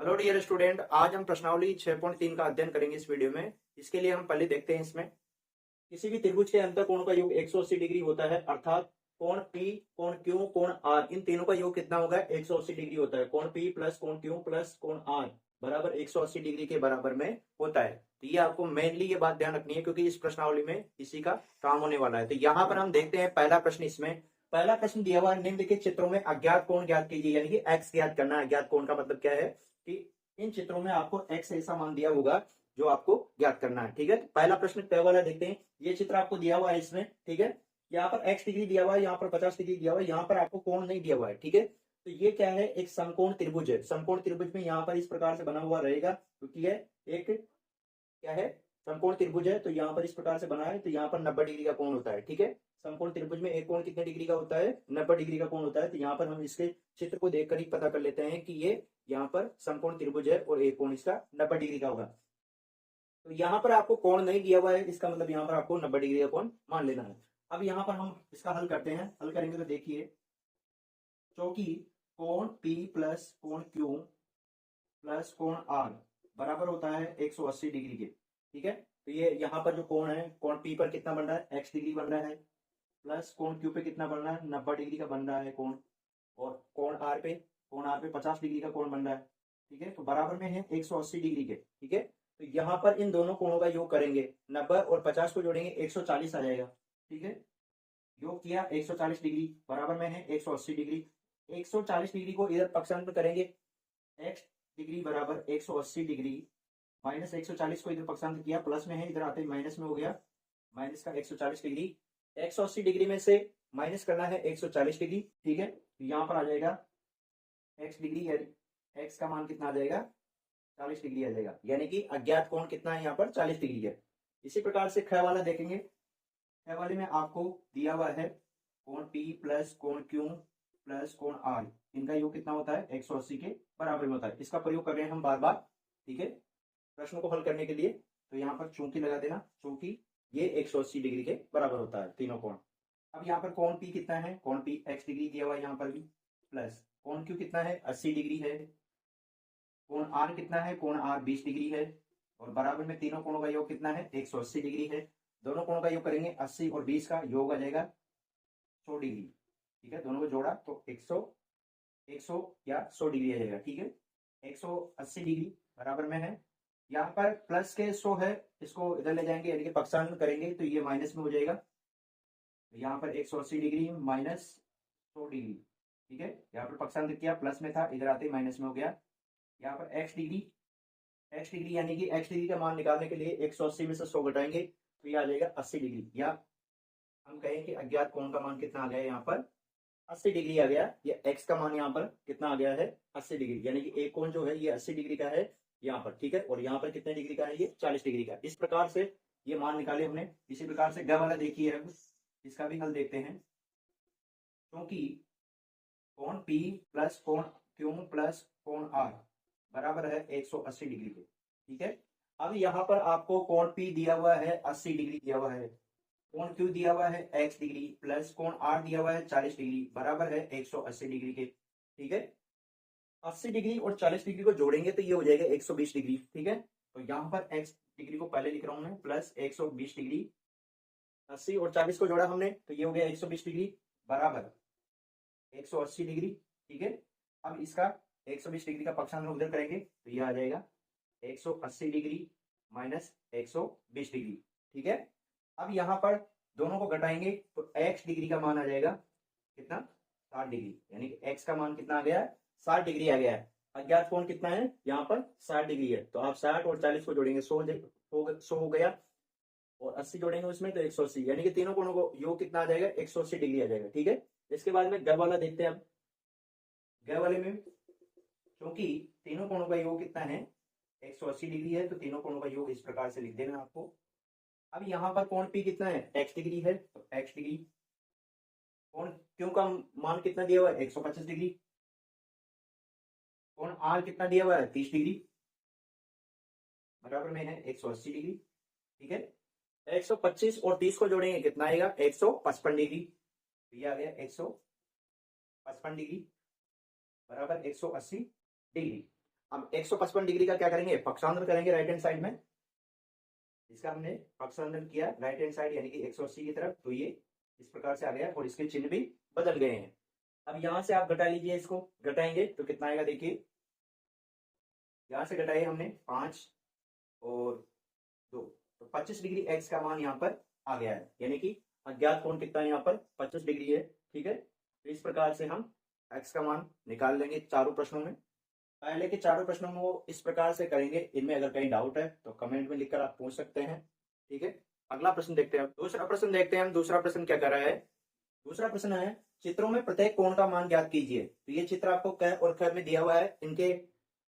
Hello dear student, आज हम प्रश्नावली 6.3 का अध्ययन करेंगे इस वीडियो में। इसके लिए हम पहले देखते हैं इसमें किसी भी त्रिभुज के अंतःकोण का योग 180 डिग्री होता है, अर्थात कोण P, कोण Q, कोण R, इन तीनों का योग कितना होगा? 180 डिग्री होता है। कोण P प्लस कोण Q प्लस कोण R बराबर 180 डिग्री के बराबर में होता है। तो ये आपको मेनली ये बात ध्यान रखनी है, क्योंकि इस प्रश्नावली में इसी का काम होने वाला है। तो यहाँ पर हम देखते हैं पहला प्रश्न। इसमें पहला प्रश्न दिया हुआ है, निम्नलिखित चित्रों में अज्ञात कोण ज्ञात कीजिए, यानी कि एक्स ज्ञात करना है। अज्ञात कोण का मतलब क्या है कि इन चित्रों में आपको एक्स ऐसा मान दिया होगा जो आपको ज्ञात करना है। ठीक है, तो पहला प्रश्न क्या वाला देखते हैं। ये चित्र आपको दिया हुआ है इसमें, ठीक है। यहाँ पर x डिग्री दिया हुआ है, यहाँ पर 50 डिग्री दिया हुआ है, यहाँ पर आपको कोण नहीं दिया हुआ है। ठीक है, तो ये क्या है? एक समकोण त्रिभुज है। समकोण त्रिभुज में यहाँ पर इस प्रकार से बना हुआ रहेगा, क्योंकि ये एक क्या है? समकोण त्रिभुज है। तो यहाँ पर इस प्रकार से बना है, तो यहाँ पर 90 डिग्री का कोण होता है। ठीक है, समकोण त्रिभुज में एक कोण कितने डिग्री का होता है? 90 डिग्री का कोण होता है। तो यहाँ पर हम इसके चित्र को देखकर ही पता कर लेते हैं कि ये यहाँ पर समकोण त्रिभुज है और एक कोण इसका 90 डिग्री का होगा। तो यहाँ पर आपको कोण नहीं दिया हुआ है, इसका मतलब यहाँ पर आपको 90 डिग्री का कोण मान लेना है। अब यहाँ पर हम इसका हल करते हैं। हल करेंगे तो देखिए, क्योंकि कोण P प्लस कोण Q प्लस कोण R बराबर होता है 180 डिग्री के। ठीक है, तो ये यहाँ पर जो कोण है, कोण P पर कितना बन रहा है? x डिग्री बन रहा है, प्लस कोण Q पे कितना बन रहा है? 90 डिग्री का बन रहा है कोण, और कोण R पे 50 डिग्री का कोण बन रहा है। ठीक है, तो बराबर में है 180 डिग्री के। ठीक है, तो यहाँ पर इन दोनों कोणों का योग करेंगे, 90 और 50 को जोड़ेंगे 140 आ जाएगा। ठीक है, योग किया 140 डिग्री, बराबर में है 180 डिग्री। 140 डिग्री को इधर पक्षांतर करेंगे, x डिग्री बराबर 180 डिग्री माइनस 140 को इधर पक्षांतर किया, प्लस में है, इधर आते माइनस में हो गया, माइनस का 140 डिग्री। 180 डिग्री में से माइनस करना है 140 डिग्री। ठीक है, तो यहाँ पर आ जाएगा x डिग्री है, x का मान कितना आ जाएगा? 40 डिग्री आ जाएगा, यानी कि अज्ञात कोण कितना है यहाँ पर? 40 डिग्री है। इसी प्रकार से ख वाला देखेंगे। ख वाले में आपको दिया हुआ है कोण P प्लस कोण Q प्लस कोण R, इनका योग कितना होता है? 180 के बराबर में होता है। इसका प्रयोग कर रहे हैं हम बार बार। ठीक है, प्रश्नों को हल करने के लिए। तो यहाँ पर चूंकि लगा देना, चूंकि ये 180 डिग्री के बराबर होता है तीनों कोण। अब यहाँ पर कोण P कितना है? कोण P x डिग्री दिया हुआ है यहाँ पर भी, प्लस कोण Q कितना है? 80 डिग्री है। कोण R कितना है? कोण R 20 डिग्री है, और बराबर में तीनों कोणों का योग कितना है? 180 डिग्री है। दोनों कोणों का योग करेंगे, 80 और 20 का योग आ जाएगा 100 डिग्री। ठीक है, दोनों को जोड़ा तो 100 या 100 डिग्री आ जाएगा। ठीक है, 180 डिग्री बराबर में है, यहाँ पर प्लस के 100 है, इसको इधर ले जाएंगे, यानी कि पक्षांतर करेंगे तो ये माइनस में हो जाएगा। तो यहाँ पर 180 डिग्री माइनस 100 डिग्री। ठीक है, यहाँ पर पक्षांतर किया, प्लस में था, इधर आते माइनस में हो गया। यहाँ पर x डिग्री यानी कि x डिग्री का मान निकालने के लिए 180 में से 100 घटाएंगे तो ये आ जाएगा 80 डिग्री, या हम कहें कि अज्ञात कोण का मान कितना आ गया? यहाँ पर 80 डिग्री आ गया। ये x का मान यहाँ पर कितना आ गया है? 80 डिग्री, यानी कि एक कोण जो है ये 80 डिग्री का है यहाँ पर। ठीक है, और यहाँ पर कितने डिग्री का है? ये 40 डिग्री का। इस प्रकार से ये मान निकाले हमने। इसी प्रकार से ग वाला देखिए, अब इसका भी हल देखते हैं। क्योंकि कोण P प्लस कोण Q प्लस कोण R बराबर है 180 डिग्री के। ठीक है, अब यहाँ पर आपको कोण P दिया हुआ है 80 डिग्री दिया हुआ है, कोण Q दिया हुआ है x डिग्री, प्लस कोण R दिया हुआ है 40 डिग्री, बराबर है 180 डिग्री के। ठीक है, 80 डिग्री और 40 डिग्री को जोड़ेंगे तो ये हो जाएगा 120 डिग्री। ठीक है, तो यहाँ पर x डिग्री को पहले लिख रहा हूं मैं, प्लस 120 डिग्री, 80 और 40 को जोड़ा हमने तो ये हो गया 120 डिग्री बराबर 180 डिग्री। ठीक है, अब इसका 120 डिग्री का पक्षांतर उधर करेंगे तो ये आ जाएगा 180 डिग्री माइनस 120 डिग्री। ठीक है, अब यहाँ पर दोनों को घटाएंगे तो x डिग्री का मान आ जाएगा कितना? 60 डिग्री, यानी कि x का मान कितना आ गया? 60 डिग्री आ गया है। अज्ञात कोण कितना है? यहाँ पर 60 डिग्री है। तो आप 60 और 40 को जोड़ेंगे, 100 हो गया, और 80 जोड़ेंगे उसमें तो 180, यानी कि तीनों कोणों को योग कितना आ जाएगा? 180 डिग्री आ जाएगा। ठीक है, इसके बाद में ग वाला देखते हैं। अब ग वाले में क्योंकि तीनों कोणों का योग कितना है? 180 डिग्री है, तो तीनों कोणों का योग इस प्रकार से लिख देना आपको। अब यहाँ पर कोण P कितना है? x डिग्री है, तो x डिग्री। कोण Q का मान कितना दिया हुआ है? 125 डिग्री। कोण R कितना दिया हुआ है? 30 डिग्री, बराबर में है 180 डिग्री। ठीक है, 125 और 30 को जोड़ेंगे कितना आएगा? 155 डिग्री। तो ये आ गया 155 डिग्री बराबर 180 डिग्री। अब 155 डिग्री का क्या करेंगे, पक्षांतर करेंगे राइट हैंड साइड में। इसका हमने पक्षांतर किया राइट हैंड साइड यानी कि 180 की तरफ, तो ये इस प्रकार से आ गया और इसके चिन्ह भी बदल गए हैं। अब यहां से आप घटा लीजिए, इसको घटाएंगे तो कितना आएगा, देखिए यहां से घटाए हमने 5 और 2, तो 25 डिग्री एक्स का मान यहाँ पर आ गया है, यानी कि अज्ञात कोण कितना है यहाँ पर 25 डिग्री है। ठीक है, तो इस प्रकार से हम एक्स का मान निकाल लेंगे चारों प्रश्नों में। पहले के चारों प्रश्नों में वो इस प्रकार से करेंगे, इनमें अगर कहीं डाउट है तो कमेंट में लिखकर आप पूछ सकते हैं। ठीक है, अगला प्रश्न देखते हैं, दूसरा प्रश्न देखते हैं। दूसरा प्रश्न क्या कर रहा है, दूसरा प्रश्न है चित्रों में प्रत्येक कोण का मान ज्ञात कीजिए। तो ये चित्र आपको क और ख में दिया हुआ है, इनके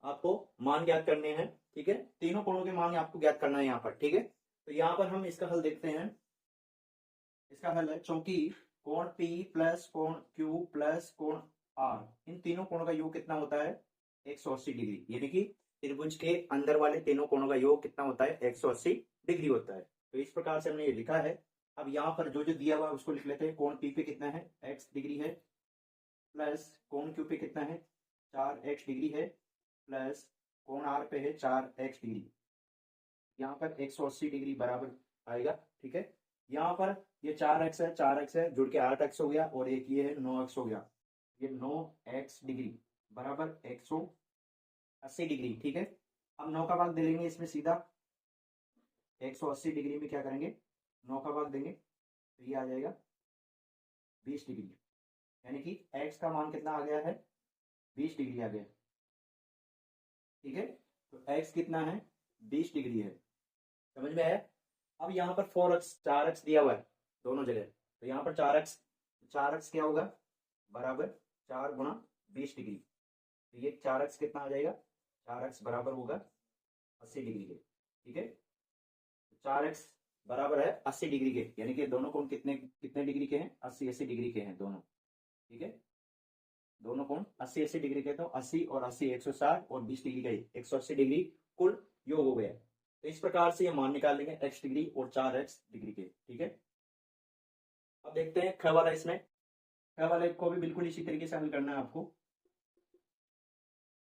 आपको मान ज्ञात करने हैं। ठीक है, तीनों कोणों के मान आपको ज्ञात करना है यहाँ पर। ठीक है, तो यहाँ पर हम इसका हल देखते हैं। इसका हल है चूंकि कोण P प्लस कोण Q प्लस कोण R, इन तीनों कोणों का योग कितना होता है 180 डिग्री, यानी कि त्रिभुज के अंदर वाले तीनों कोणों का योग कितना होता है 180 डिग्री होता है। तो इस प्रकार से हमने ये लिखा है। अब यहाँ पर जो जो दिया हुआ है उसको लिख लेते हैं। कोण P पे कितना है x डिग्री है, प्लस कोण Q पे कितना है 4x डिग्री है, प्लस कोण R पे है 4x डिग्री। यहाँ पर 180 डिग्री बराबर आएगा। ठीक है, यहाँ पर ये 4x है, 4x है जुड़ के 8x हो गया, और एक ये है 9x हो गया। ये 9x डिग्री बराबर 180 डिग्री। ठीक है, अब 9 का भाग दे लेंगे इसमें सीधा। 180 डिग्री में क्या करेंगे 9 का भाग देंगे तो ये आ जाएगा 20 डिग्री, यानी कि x का मान कितना आ गया है 20 डिग्री आ गया। ठीक है, तो x कितना है 20 डिग्री है, समझ में आया। अब यहाँ पर 4x 4x दिया हुआ है दोनों जगह, तो यहाँ पर 4x क्या होगा बराबर 4 गुणा 20 डिग्री, तो ये 4x कितना आ जाएगा 4x बराबर होगा 80 डिग्री के। ठीक है, 4x बराबर है 80 डिग्री के, यानी कि दोनों कोण कितने कितने डिग्री के हैं 80 डिग्री के हैं दोनों। ठीक है, दोनों कोण 80 डिग्री के, तो 80 और 80 160 और 20 डिग्री का 180 डिग्री कुल योग हो गया। तो इस प्रकार से ये मान निकाल लेंगे x डिग्री और 4x डिग्री के। ठीक है, अब देखते हैं ख वाला। इसमें ख वाले को भी बिल्कुल इसी तरीके से हल करना है आपको।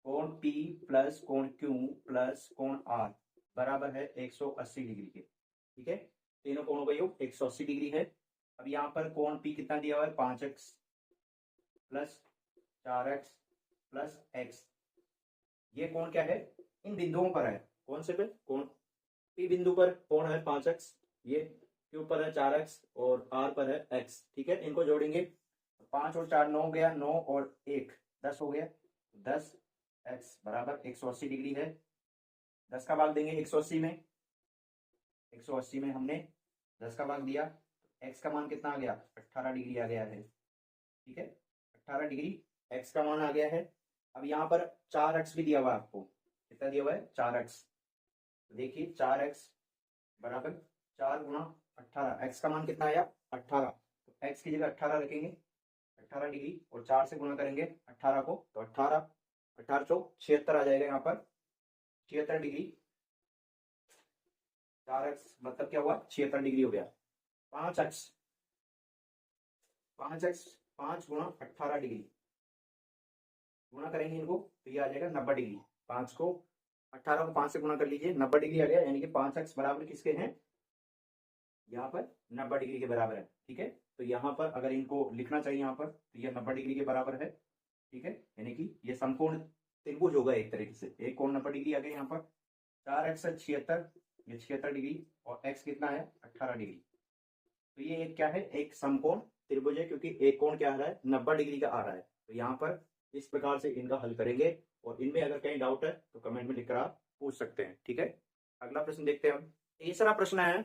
कोण P प्लस कोण Q प्लस कोण R बराबर है 180 डिग्री के। ठीक है, तीनों कोणों का योग 180 डिग्री है। अब यहाँ पर कोण P कितना दिया हुआ है 5x plus 4x plus x, ये कोण क्या है इन बिंदुओं पर है। कौन से पे, कोण P बिंदु पर कोण है 5x, ये Q पर है 4x और R पर है x। ठीक है, इनको जोड़ेंगे 5 और 4 9 हो गया, 9 और 1 10 हो गया, 10x बराबर 180 डिग्री है। 10 का भाग देंगे 180 में, 180 में हमने 10 का भाग दिया, x का मान कितना आ गया 18 डिग्री आ गया है। ठीक है, 18 डिग्री x का मान आ गया है। अब यहाँ पर 4x भी दिया हुआ है आपको, कितना दिया हुआ है 4x, देखिए 4x बराबर 4 गुणा 18, x का मान कितना आया 18, तो x की जगह 18 रखेंगे 18 डिग्री और 4 से गुणा करेंगे 18 को, तो 18 18 चौक 76 आ जाएगा। यहाँ पर 76 डिग्री 4x मतलब क्या हुआ 76 डिग्री हो गया। 5x 5 गुणा 18 डिग्री गुणा करेंगे इनको तो ये आ जाएगा 90 डिग्री। 5 को 18 को 5 से गुणा कर लीजिए 90 डिग्री आ गया, यानी कि 5x बराबर किसके हैं यहाँ पर 90 डिग्री के बराबर है। ठीक है, तो यहाँ पर अगर इनको लिखना चाहिए यहाँ पर तो ये 90 डिग्री के बराबर है। ठीक है, यानी कि ये समकोण त्रिभुज होगा एक तरीके से। एक कोण 90 डिग्री आ गया यहाँ पर, 4x है 76, ये 76 डिग्री और x कितना है 18 डिग्री, तो ये एक क्या है एक समकोण त्रिभुज है, क्योंकि एक कोण क्या आ रहा है 90 डिग्री का आ रहा है। तो यहाँ पर इस प्रकार से इनका हल करेंगे, और इनमें अगर कहीं डाउट है तो कमेंट में लिखकर आप पूछ सकते हैं। ठीक है, अगला प्रश्न देखते हैं हम। तीसरा प्रश्न है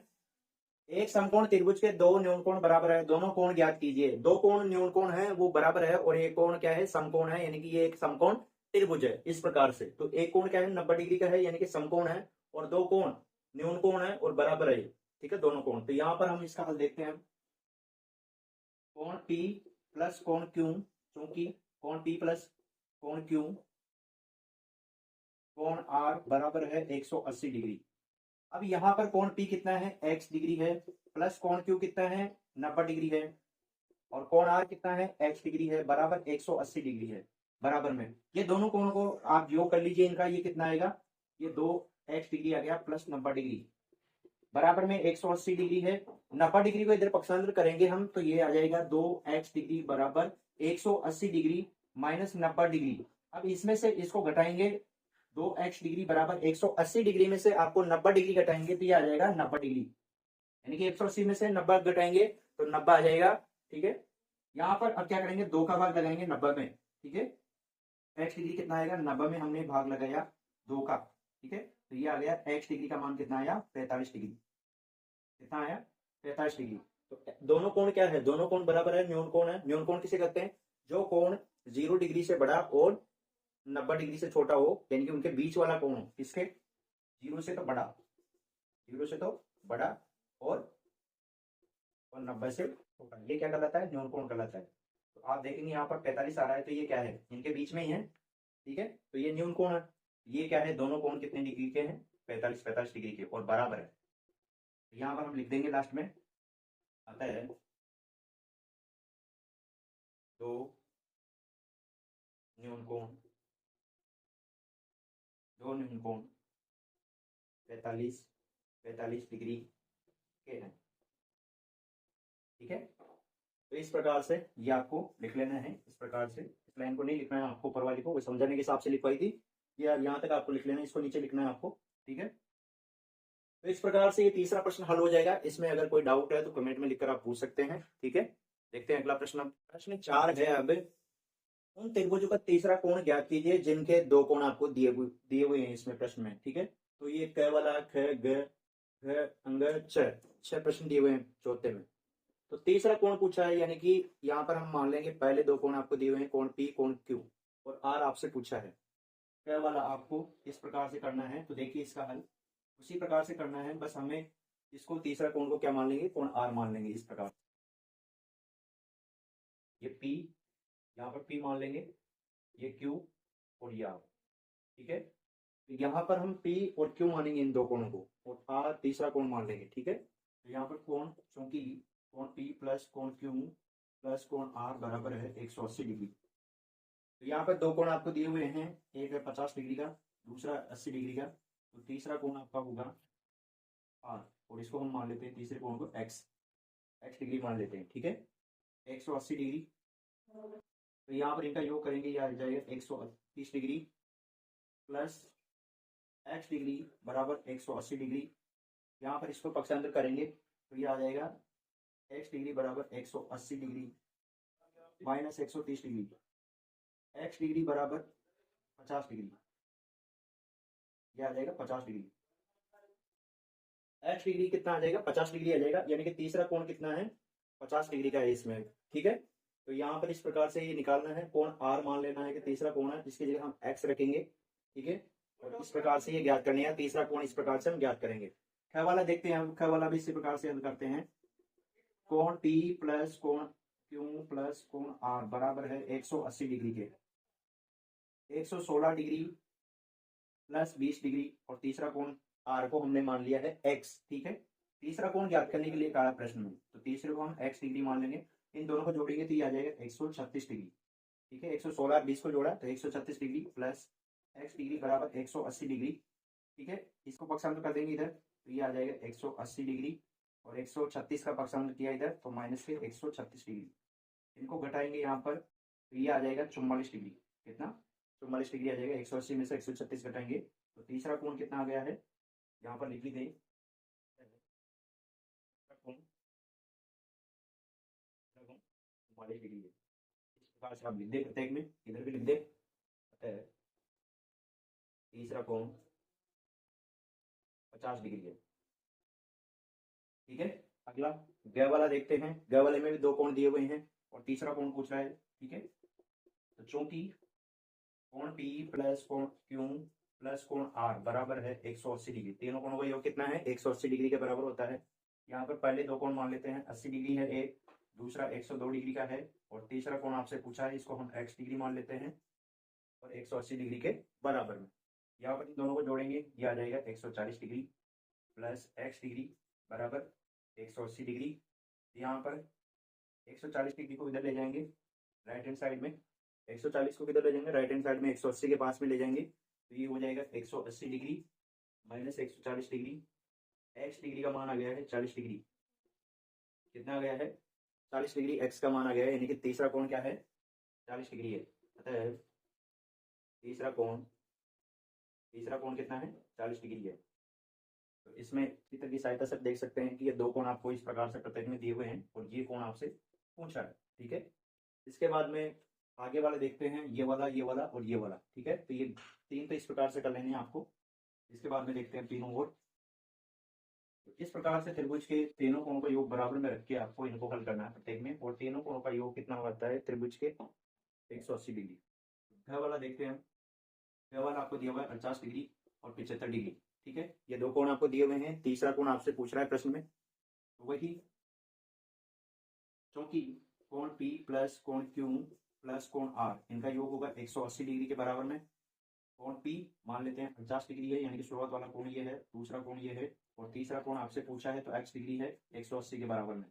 एक समकोण त्रिभुज के दो न्यून कोण बराबर है, दोनों कोण ज्ञात कीजिए। दो कोण न्यून कोण है वो बराबर है और एक कोण क्या है समकोण है, यानी कि ये एक समकोण त्रिभुज है इस प्रकार से। तो एक कोण क्या है 90 डिग्री का है, यानी कि समकोण है, और दो कोण न्यून कोण है और बराबर है। ठीक है, दोनों कोण। तो यहाँ पर हम इसका हल देखते हैं। कोण P प्लस कोण Q, चूंकि कोण P प्लस कोण Q कोण R बराबर है 180 डिग्री। अब यहाँ पर कोण P कितना है x डिग्री है, प्लस कोण Q कितना है 90 डिग्री है, और कोण R कितना है x डिग्री है, बराबर 180 डिग्री है। बराबर में ये दोनों कोणों को आप योग कर लीजिए, इनका ये कितना आएगा, ये 2x डिग्री आ गया प्लस 90 डिग्री बराबर में 180 डिग्री है। 90 डिग्री को इधर पक्षांतर करेंगे हम तो ये आ जाएगा 2x डिग्री बराबर 180 डिग्री माइनस 90 डिग्री। अब इसमें से इसको घटाएंगे, 2x डिग्री बराबर 180 डिग्री में से आपको 90 डिग्री घटाएंगे तो ये आ जाएगा 90 डिग्री, यानी कि 180 में से 90 घटाएंगे तो 90 आ जाएगा। ठीक है, यहाँ पर अब क्या करेंगे, 2 का भाग लगाएंगे 90 में। ठीक है, x डिग्री कितना आएगा, 90 में हमने भाग लगाया 2 का। ठीक है, तो ये आ गया x डिग्री का मान कितना आया, 45 डिग्री। कितना आया, 45 डिग्री। तो दोनों कोण क्या है, दोनों कोण बराबर है, न्यून कोण है। न्यून कोण किसे कहते हैं, जो कोण 0 डिग्री से बड़ा और 90 डिग्री से छोटा हो, यानी कि उनके बीच वाला कोण हो। किसके, 0 से तो बड़ा, 0 से तो बड़ा और 90 से छोटा, ये क्या कहलाता है, न्यून कोण कहलाता है। तो आप देखेंगे यहाँ पर 45 आ रहा है तो ये क्या है, इनके बीच में ही है। ठीक है, तो ये न्यून कोण है। ये क्या है, दोनों कोण कितने डिग्री के हैं, 45 डिग्री के और बराबर है। यहाँ पर हम लिख देंगे लास्ट में, आता है 2 न्यून कोण 45 डिग्री के हैं। ठीक है, तो इस प्रकार से ये आपको लिख लेना है। इस प्रकार से इस लाइन को नहीं लिखना है आपको, ऊपर वाली को वो समझाने के हिसाब से लिखवाई थी, या यहाँ तक आपको लिख लेना है, इसको नीचे लिखना है आपको। ठीक है, तो इस प्रकार से ये तीसरा प्रश्न हल हो जाएगा। इसमें अगर कोई डाउट है तो कमेंट में लिखकर आप पूछ सकते हैं। ठीक है, देखते हैं अगला प्रश्न। प्रश्न 4 है, अब उन त्रिभुजों का तीसरा कोण ज्ञात कीजिए जिनके 2 कोण आपको दिए हुए हैं इसमें प्रश्न में। ठीक है, तो ये क वाला, ख, ग, अंग, छह प्रश्न दिए हुए हैं चौथे में। तो तीसरा कोण पूछा है, यानी कि यहाँ पर हम मान लेंगे पहले 2 कोण आपको दिए हुए हैं, कोण पी, कोण क्यू, और आर आपसे पूछा है। क वाला आपको इस प्रकार से करना है, तो देखिए इसका हल उसी प्रकार से करना है, बस हमें इसको तीसरा कोण को क्या मान लेंगे, कोण आर मान लेंगे। इस प्रकार ये P, यहाँ पर P मान लेंगे, ये Q और ये R। ठीक है, तो यहाँ पर हम P और Q मानेंगे इन 2 कोणों को, और R तीसरा कोण मान लेंगे। ठीक है, तो यहाँ पर कोण, चूंकि कोण P प्लस कोण Q प्लस कोण R बराबर है 180 डिग्री। तो यहाँ पर 2 कोण आपको दिए हुए हैं, एक है 50 डिग्री का, दूसरा 80 डिग्री का। तो तीसरा कोण आपका होगा R, और इसको हम मान लेते हैं तीसरे कोण को x डिग्री मान लेते हैं। ठीक है, 180 डिग्री, तो यहाँ पर इनका योग करेंगे, यह आ जाएगा 130 डिग्री प्लस x डिग्री बराबर 180 डिग्री। यहाँ पर इसको पक्षांतर करेंगे तो ये आ जाएगा x डिग्री बराबर 180 degree minus 130 degree, x degree बराबर 50 डिग्री, यह आ जाएगा 50 डिग्री। x डिग्री कितना आ जाएगा, 50 डिग्री आ जाएगा, यानी कि तीसरा कोण कितना है, 50 डिग्री का है इसमें। ठीक है, तो यहाँ पर इस प्रकार से ये निकालना है, कोण R मान लेना है कि तीसरा कोण है, जिसकी जगह हम x रखेंगे। ठीक है, और इस प्रकार से ये ज्ञात करने है, तीसरा कोण इस प्रकार से हम ज्ञात करेंगे। ख वाला देखते हैं हम, ख वाला भी इसी प्रकार से हल करते हैं। कोण P प्लस कोण Q प्लस कोण R बराबर है 180 डिग्री के, 116 डिग्री प्लस 20 डिग्री, और तीसरा कोण R को हमने मान लिया है x। ठीक है, तीसरा कोण ज्ञात करने के लिए कहा प्रश्न में, तो तीसरे को हम x डिग्री मान लेंगे। इन दोनों को जोड़ेंगे तो ये आ जाएगा 136 डिग्री। ठीक है, 116 और 20 को जोड़ा तो 136 डिग्री प्लस x डिग्री बराबर 180 डिग्री। ठीक है, इसको पक्षांतर कर देंगे इधर तो ये आ जाएगा 180 डिग्री, और 136 का पक्षांतर किया इधर तो माइनस के 136 डिग्री। इनको घटाएंगे यहाँ पर तो ये आ जाएगा 44 डिग्री। कितना, 44 डिग्री आ जाएगा। 180 में से 136 घटाएंगे तो तीसरा कोण कितना आ गया है, यहाँ पर लिख लीजिए 44 डिग्री है। इस प्रकार से आप लिख दे, प्रत्येक में इधर भी लिख दे, तीसरा कोण 50 डिग्री है। ठीक है, अगला ग वाला देखते हैं। ग वाले में भी 2 कोण दिए हुए हैं और तीसरा कोण पूछ रहा है। ठीक है, तो चूंकि कोण P प्लस कोण Q प्लस कोण R बराबर है 180 डिग्री, तीनों कोणों का योग कितना है, 180 डिग्री के बराबर होता है। यहाँ पर पहले 2 कोण मान लेते हैं, 80 डिग्री है एक, दूसरा 102 डिग्री का है, और तीसरा कोण आपसे पूछा है, इसको हम x डिग्री मान लेते हैं और 180 डिग्री के बराबर में। यहाँ पर इन दोनों को जोड़ेंगे, ये आ जाएगा 140 डिग्री प्लस x डिग्री बराबर 180 डिग्री। यहाँ पर 140 डिग्री को इधर ले जाएंगे राइट हैंड साइड में, 140 को किधर ले जाएंगे, राइट हैंड साइड में 180 के पास में ले जाएंगे, तो ये हो जाएगा 180 degree minus 140 degree. X degree का मान आ गया है 40 डिग्री। कितना आ गया है, 40 डिग्री एक्स का मान आ गया है, यानी कि तीसरा कोण क्या है, 40 डिग्री है। अतः तीसरा कोण कितना है, 40 डिग्री है। तो इसमें चित्र की सहायता से देख सकते हैं कि ये दो कोण आपको इस प्रकार से प्रत्येक में दिए हुए हैं और ये कोण आपसे पूछा है, ठीक है। इसके बाद में आगे वाले देखते हैं, ये वाला और ये वाला, ठीक है। तो ये तीन तो इस प्रकार से कर लेने हैं आपको। इसके बाद में देखते हैं तीनों और। तो इस प्रकार से त्रिभुज के तीनों कोणों का योग बराबर में रख के आपको इनको हल करना है प्रत्येक में, और तीनों कोणों का योग कितना होता है त्रिभुज के, 180 डिग्री। घ वाला देखते हैं, घ वाला आपको दिया हुआ है 50 डिग्री और 75 डिग्री, ठीक है। ये दो कोण आपको दिए हुए हैं। तीसरा कोण आपसे पूछ रहा है प्रश्न में, तो वही क्योंकि कोण P प्लस कोण Q प्लस कोण R, इनका योग होगा 180 डिग्री के बराबर में। कोण P मान लेते हैं 50 डिग्री है, यानी कि शुरुआत वाला कोण ये है, दूसरा कोण ये है, और तीसरा कोण आपसे पूछा है तो x डिग्री है 180 के बराबर में।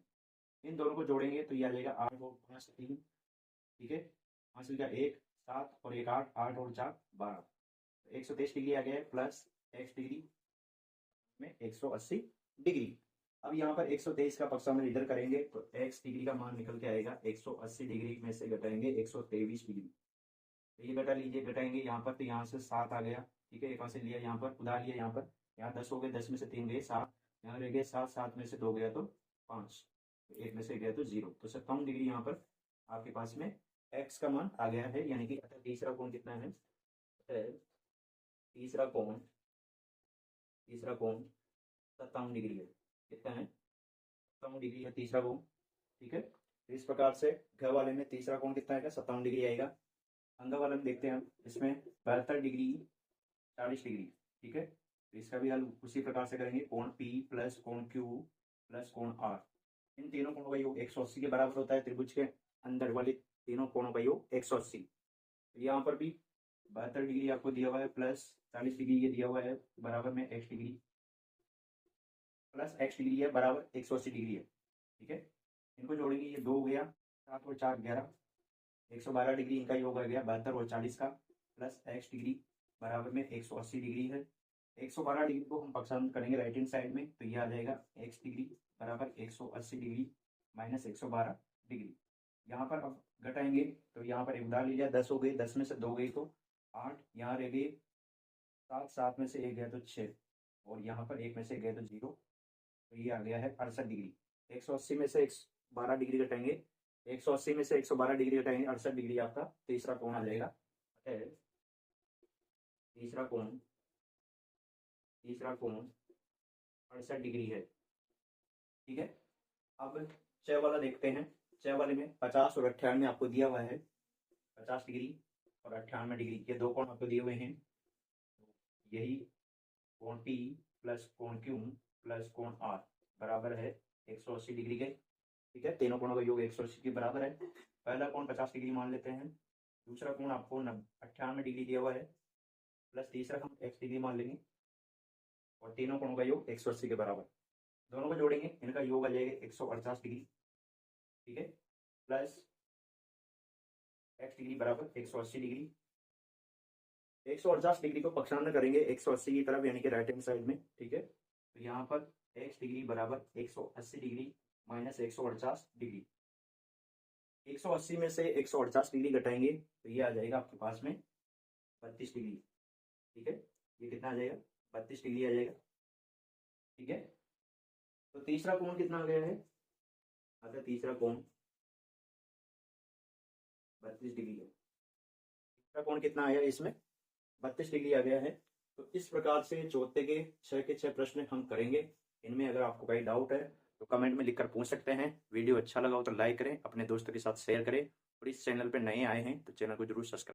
इन दोनों को जोड़ेंगे तो ये आ जाएगा 8 और 5 3, ठीक है। 5 का 1 7 और 1 8, 8 और 4 12, 123 डिग्री आ गया है, प्लस x डिग्री में 180 डिग्री। अब यहाँ पर 123 का पक्ष हम इधर करेंगे तो x डिग्री का मान निकल के आएगा 180 डिग्री में से घटाएंगे 123 डिग्री, तो ये घटा लीजिए, घटाएंगे यहाँ पर, तो यहाँ से 7 आ गया, ठीक है। एक से लिया यहाँ पर, उधार लिया यहाँ पर, यहाँ 10 हो गए, 10 में से 3 गए 7, यहाँ रह गए 7, 7 में से 2 गया तो 5, तो 1 में से गया तो 0, तो 57 डिग्री यहाँ पर आपके पास में x का मान आ गया है। यानी कि अतः तीसरा कोण कितना है, तीसरा कोण 57 डिग्री है। कितना है, 57 डिग्री है तीसरा कोण, ठीक है। तो इस प्रकार से घ वाले में तीसरा कोण कितना आएगा, 57 डिग्री आएगा। अंग वाले में देखते हैं हम, इसमें 72 डिग्री 40 डिग्री, ठीक है। तो इसका भी हल उसी प्रकार से करेंगे, कोण P प्लस कोण Q प्लस कोण R, इन तीनों कोणों का योग 180 के बराबर होता है। त्रिभुज के अंदर वाले तीनों कोणों का योग 180। तो यहाँ पर भी 72 डिग्री आपको दिया हुआ है, प्लस 40 डिग्री ये दिया हुआ है, बराबर में x degree plus x degree है, बराबर 180 डिग्री है, ठीक है। इनको जोड़ेंगे, ये 2 हो गया, 7 और 4 11, 112 डिग्री इनका योग आ गया 72 और 40 का, प्लस x डिग्री बराबर में 180 डिग्री है। 112 डिग्री को हम पक्षांतर करेंगे राइट हैंड साइड में, तो ये आ जाएगा x डिग्री बराबर 180 डिग्री माइनस 112 डिग्री। यहाँ पर अब घटाएंगे तो यहाँ पर एक उधार लीजिए, 10 हो गए, 10 में से 2 गई तो 8, यहाँ रह गए 7, 7 में से 1 गया तो 6, और यहाँ पर 1 में से गया तो 0, तो ये आ गया है 68 डिग्री। 180 में से 112 डिग्री घटाएंगे, 180 में से 112 डिग्री घटाएंगे, 68 डिग्री आपका तीसरा कोण आ जाएगा। तीसरा कोण 68 डिग्री है, ठीक है। अब च वाला देखते हैं, च वाले में 50 और 98 आपको दिया हुआ है, 50 डिग्री और 98 डिग्री, ये दो कोण आपको दिए हुए हैं। यही कोण P प्लस कोण Q प्लस कोण R बराबर है 180 डिग्री के, ठीक है। तीनों कोणों का योग 180 के बराबर है। पहला कोण 50 डिग्री मान लेते हैं, दूसरा कोण आपको 98 डिग्री दिया हुआ है, प्लस तीसरा हम x डिग्री मान लेंगे, और तीनों कोणों का योग 180 के बराबर। दोनों को जोड़ेंगे, इनका योग आ जाएगा 148 डिग्री, ठीक है, प्लस x डिग्री बराबर 180 डिग्री। 148 डिग्री को पक्षांतर करेंगे 180 की तरफ, यानी कि राइट हैंड साइड में, ठीक है। तो यहाँ पर x डिग्री बराबर 180 डिग्री माइनस 148 डिग्री। 180 में से 148 डिग्री घटाएंगे तो ये आ जाएगा आपके पास में 32 डिग्री, ठीक है। ये कितना आ जाएगा, 32 डिग्री आ जाएगा, ठीक है। तो तीसरा कोण कितना आ गया है, अतः तीसरा कोण 32 डिग्री है। तीसरा कोण कितना आया इसमें, 32 डिग्री आ गया है। तो इस प्रकार से चौथे के 6 के 6 प्रश्न हम करेंगे। इनमें अगर आपको कोई डाउट है तो कमेंट में लिखकर पूछ सकते हैं। वीडियो अच्छा लगा हो तो लाइक करें, अपने दोस्तों के साथ शेयर करें, और इस चैनल पर नए आए हैं तो चैनल को जरूर सब्सक्राइब